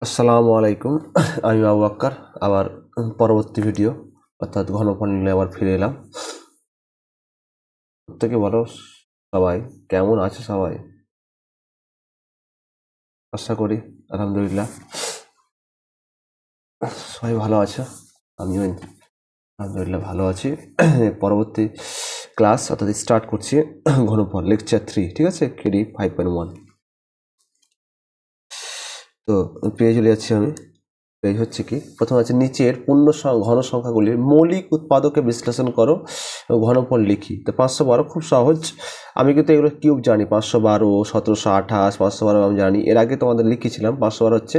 আসসালামু আলাইকুম। আমি আবু বাক্কার। আবার পরবর্তী ভিডিও অর্থাৎ ঘনফল নিয়ে আবার ফিরে এলাম। প্রত্যেকে বলো সবাই কেমন আছে? সবাই আশা করি আলহামদুলিল্লাহ সবাই ভালো আছে। আমিও আলহামদুলিল্লাহ ভালো আছি। পরবর্তী ক্লাস অর্থাৎ স্টার্ট করছি ঘনফল লেকচার 3, ঠিক আছে, কেডি 5.1। তো পেয়ে চলে যাচ্ছি আমি। পেজ হচ্ছে কি, প্রথম আছে নিচের পূর্ণ ঘন সংখ্যাগুলির মৌলিক উৎপাদকে বিশ্লেষণ করো এবং ঘনফল লিখি। তো 512 খুব সহজ। আমি কিন্তু এগুলো কিউব জানি, 512, 1728, 512 আমি জানি। এর আগে তোমাদের লিখেছিলাম 512 হচ্ছে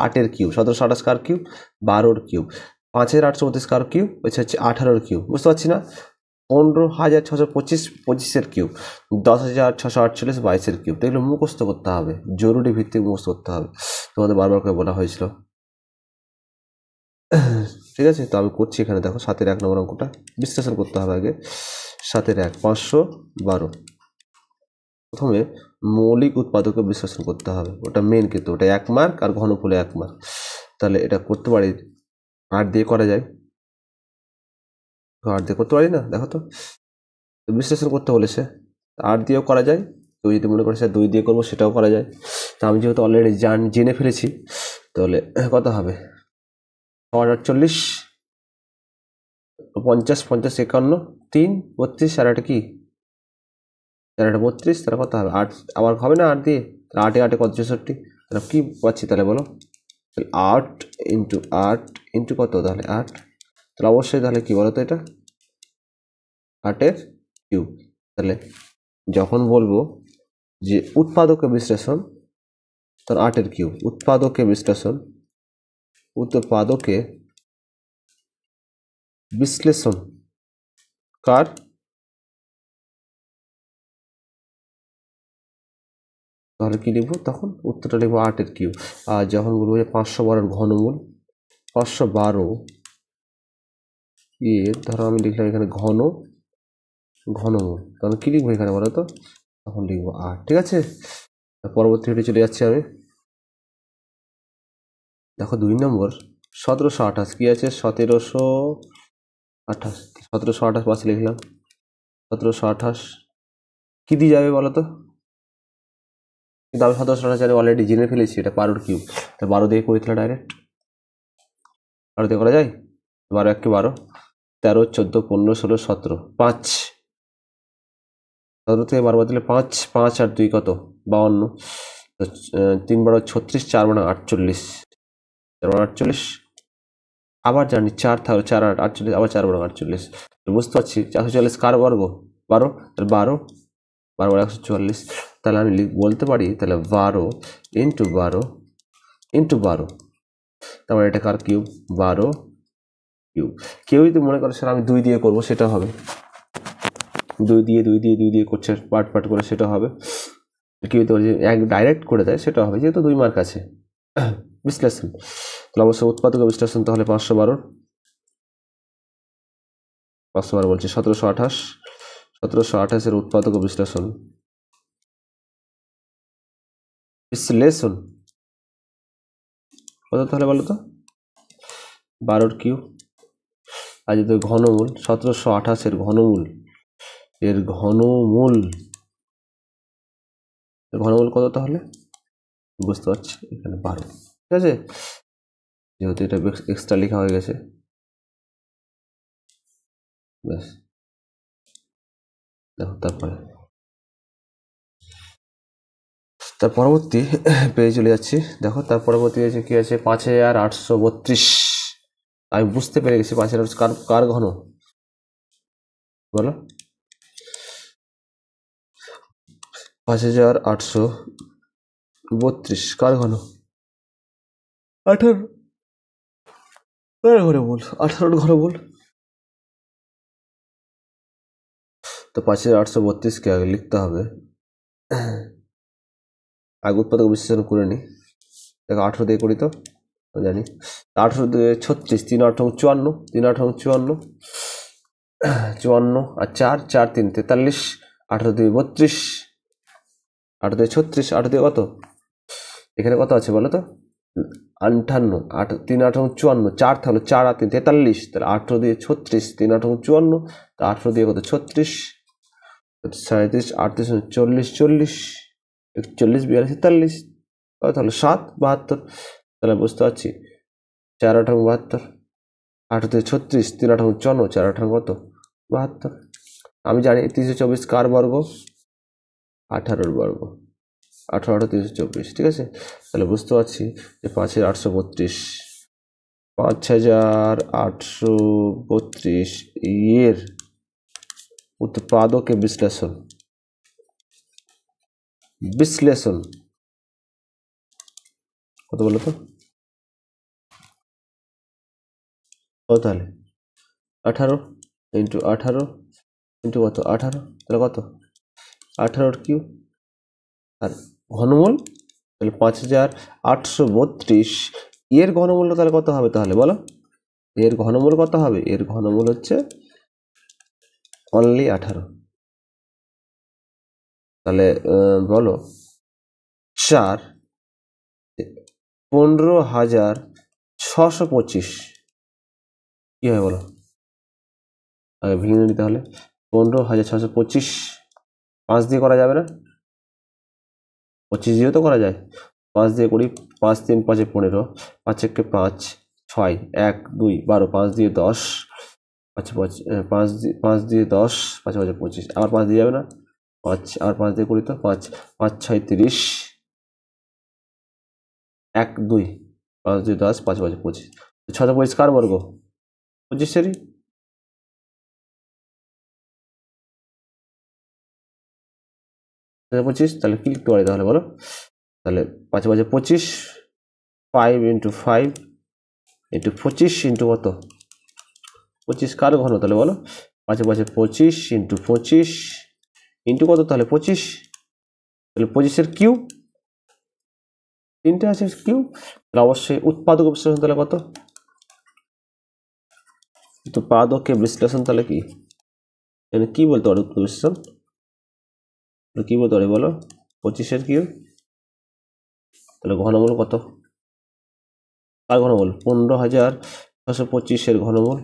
8-এর কিউব, 1728 কার কিউব, 12-র কিউব, 5832 কার কিউব হচ্ছে 18-র কিউব। বুঝতে পারছি না? 15,625 25-এর কিউব, 10,648 22-এর কিউব। তো এগুলো মুখস্থ করতে হবে, জরুরি ভিত্তিক মুখস্থ করতে হবে, তোমাদের বারবার করে বলা হয়েছিল। ঠিক আছে, তো আমি করছি এখানে। দেখো 7-এর 1 নম্বর অঙ্কটা বিশ্লেষণ করতে হবে আগে। 7-এর 1, 512। প্রথমে মৌলিক উৎপাদকে বিশ্লেষণ করতে হবে, ওটা মেন, কিন্তু ওটা 1 মার্ক আর ঘনফলে 1 মার্ক। তাহলে এটা করতে পারি, 8 দিয়ে করা যায়। 8 দিয়ে করতে পারি না? দেখো তো, বিশ্লেষণ করতে বলেছে, 8 দিয়েও করা যায়। কেউ যদি মনে করে 2 দিয়ে করবো, সেটাও করা যায়। তো আমি যেহেতু অলরেডি জেনে ফেলেছি, তাহলে কত হবে, 48, 50, 50, 51, 3, 32, আর একটা কি, 32, তাহলে কত হবে 8, আবার হবে না 8 দিয়ে? 8 8 কত, 64। তাহলে কি পাচ্ছি তাহলে বলো, 8 ইন্টু 8 ইন্টু কত, তাহলে 8। তাহলে অবশ্যই তাহলে কি বলো তো, এটা 8-এর কিউব। তাহলে যখন বলবো যে উৎপাদকে বিশ্লেষণ, তাহলে 8-এর কিউব। উৎপাদকে বিশ্লেষণ, উৎপাদকে বিশ্লেষণ কার, তাহলে কি লিখবো, তখন উত্তরটা লিখবো 8-এর কিউব। আর যখন বলবো যে 512-এর ঘনমূল, 512 ধরো আমি লিখলাম এখানে ঘনমূল, তাহলে কি লিখবো এখানে বলো তো, তখন লিখবো 8। ঠিক আছে, পরবর্তী ভিডিও চলে যাচ্ছি আমি। দেখো 2 নম্বর, 1728 কি আছে, 1728, 1728 পাশে লিখলাম। 1728 কি দিয়ে যাবে বলো তো, কিন্তু আমি 1728 জানি, অলরেডি জেনে ফেলেছি এটা 12-র কিউব। তা 12 দিয়ে করি তাহলে ডাইরেক্ট, 12 দিয়ে করা যায়। 12 1 12, 13 14 15 16 17, 5, 17 থেকে 12 দিলে 5, 5 আর 2 কত, 52, 3 12 36, 4 12 48, 4 12 48, আবার জানি 4, তাহলে 4 8 48, আবার 4 12 48। বুঝতে পারছি 440 কার বর্গ, 12, তাহলে 12 12 144। তাহলে আমি বলতে পারি তাহলে 12 ইন্টু 12 ইন্টু 12, তারপরে এটা কার কিউব, 12 কিউব। কেউ যদি মনে করে স্যার আমি 2 দিয়ে করবো, সেটা হবে, 2 দিয়ে করছে পার্ট করে, সেটা হবে। কেউ যদি এক ডাইরেক্ট করে দেয়, সেটা হবে, যেহেতু 2 মার্ক আছে। বিশ্লেষণ, তাহলে অবশ্যই উৎপাদক বিশ্লেষণ, তাহলে 512 বলছি 1728, 1728-এর উৎপাদক বিশ্লেষণ, বিশ্লেষণ কত তাহলে বলো তো, 12-র কিউব। আর যদি ঘনমূল, 1728-এর ঘনমূল, এর ঘনমূল কত তাহলে, বুঝতে পারছি এখানে 12। ঠিক আছে, যেহেতু এটা এক্সট্রা লেখা হয়ে গেছে, ব্যাস। দেখো তার পরবর্তী পেয়ে চলে যাচ্ছি। দেখো তার পরবর্তী আছে কি আছে, 5832। আমি বুঝতে পেরে গেছি 5800 কার ঘন বলো, 5832 কার ঘন, 18 ঘরে বল, 18 ঘরে বল। তো 5832-কে আগে লিখতে হবে, আগে উৎপাদক বিশ্লেষণ করে নি। দেখো 18 দিয়ে করি, তো জানি 18 দিয়ে 36, 3 8 54, 3 8 54, 54 আর 4 4 3 43, 18 দিয়ে 32, 18 দিয়ে 36, 18 দিয়ে কত, এখানে কত আছে বলো তো, 58, 3 8 54, 4 থাকলো 4 আর 3 43, তাহলে 18 দিয়ে 36, 3 8 54, তা 18 দিয়ে কত 36, 37, 38, 40, 40, 41, 42, 43, কত হলো 7 72, তাহলে বুঝতে পারছি 4 8 72, 18 দিয়ে 36, 3 8 54, 4 8 কত 72। আমি জানি 324 কার বর্গ, 18 বর্গ, 18 18 324, ঠিক আছে। তাহলে বুঝতে পারছি যে 5832, 5832 এর উৎপাদকে বিশ্লেষণ কত বলো তো, কত তাহলে 18 ইন্টু 18 ইন্টু কত 18, তাহলে কত 18 কিউব আর ঘনমূল, তাহলে 5832 এর ঘনমূল্য তাহলে কত হবে, তাহলে বলো এর ঘনমূল কত হবে, এর ঘনমূল হচ্ছে অনলি 18। তাহলে বলো 4 15,625 কি হয় বলো, আগে ভেঙে নিতে হলে 15,625 5 দিয়ে করা যাবে না, 25 দিয়েও তো করা যায়, 5 দিয়ে করি, 5 3 5 15, 5 1 5 6 1 2 12, 5 দিয়ে 10, 5 দিয়ে 10, 5 5 25, আবার 5 দিয়ে যাবে না, 5 আর 5 দিয়ে করি তো 5 5 6 30, 1 2, 5 2 10, 5 5 25, 6 25 কার বর্গ 25 25, তাহলে কি লিখতে পারি তাহলে বলো, তাহলে 5 5 25, 5 ইন্টু 5 ইন্টু 25 ইন্টু কত 25 কার ঘন, তাহলে বলো 5 5 25 ইন্টু 25 ইন্টু কত, তাহলে 25, তাহলে 25 কিউব, 3টে আছে কিউব, তাহলে অবশ্যই উৎপাদক বিশ্লেষণ তাহলে কত, উৎপাদকে বিশ্লেষণ তাহলে কি, এখানে কি বলতে পারে উৎপাদক বিশ্লেষণ, কি বলতে পারে বলো 25 কিউব, তাহলে ঘনমূল কত, কার ঘনমূল 15,625 ঘনমূল,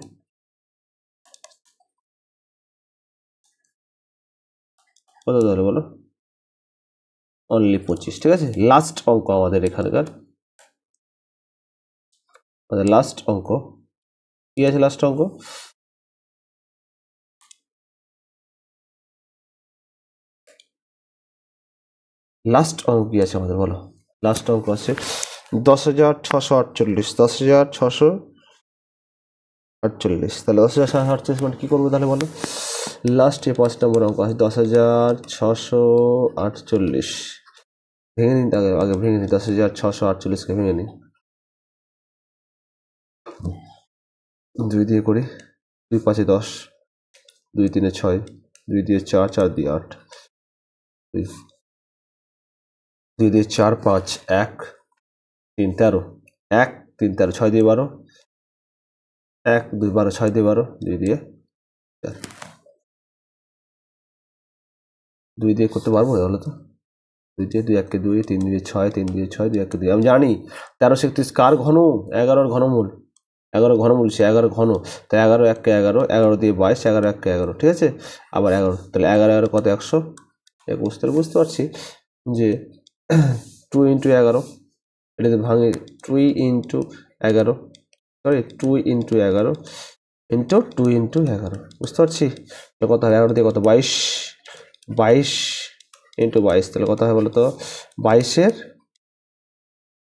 কত তাহলে বলো অনলি 25, ঠিক আছে। লাস্ট অঙ্ক আমাদের এখানকার, আমাদের লাস্ট অঙ্ক কি আছে, লাস্ট অঙ্ক কি আছে আমাদের বলো, লাস্ট অঙ্ক আছে 10,648, 10,648, তাহলে 10,648 মানে কি করবো তাহলে বলো, লাস্টে 5 নম্বর অঙ্ক আছে 10,648, ভেঙে নিন আগে ভেঙে নিন, 10,648কে ভেঙে নিন, 2 দিয়ে করি, 2 5 10, 2 3 6, 2 দিয়ে 4, 4 দিয়ে 8, 2 দিয়ে 4 5 1 3 13, 1 3 13, 6 দিয়ে 12, 1 2 12, 6 দিয়ে 12, 2 দিয়ে 4, 2 দিয়ে করতে পারবো তাহলে তো, 2 দিয়ে 2 1 2, 3 দিয়ে 6, 3 দিয়ে 6, 2 1 2, আমি জানি 1331 কার ঘন, 11 ঘনমূল, 11 ঘনমূল সে 11 ঘন, তাই 11 1 11, 11 দিয়ে 22, 11 1 11, ঠিক আছে, আবার 11, তাহলে 11 11 কত 121, তাহলে বুঝতে পারছি যে 2 ইন্টু 11, এটা যদি ভাঙে 2 into 11, sorry 2 into 11 into 2 into 11, বুঝতে পারছি, তাহলে কত হয় 11 দিয়ে কত 22, 22 ইন্টু 22, তাহলে কত হয় বলো তো 22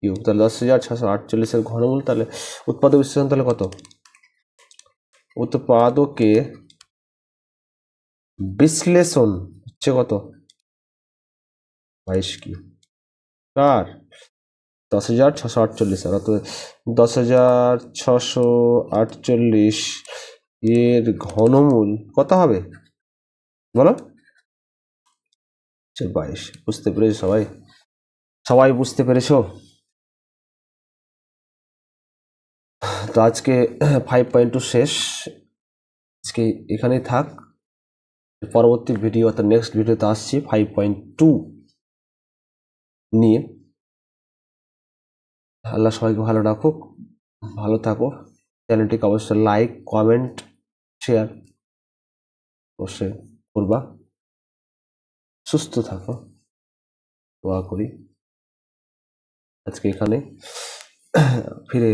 কিউব, তাহলে 10,648 ঘনমূল, তাহলে উৎপাদক বিশ্লেষণ তাহলে কত, উৎপাদকে বিশ্লেষণ হচ্ছে কত 22 কিউব কার 10,648, আর অত 10,648 এর ঘনমূল কত হবে বলো 22, বুঝতে পেরেছো সবাই বুঝতে পেরেছো। তো আজকে 5.2 শেষ, আজকে এখানেই থাক, পরবর্তী ভিডিও অর্থাৎ নেক্সট ভিডিওতে আসছি 5.2 নিয়ে। আল্লাহ সবাইকে ভালো রাখুক, ভালো থাকো। চ্যানেলটিকে অবশ্যই লাইক, কমেন্ট, শেয়ার অবশ্যই করবা। সুস্থ থাকো, দোয়া করি। আজকে এখানে ফিরে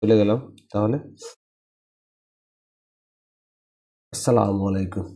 চলে গেলাম। তাহলে আসসালামু আলাইকুম।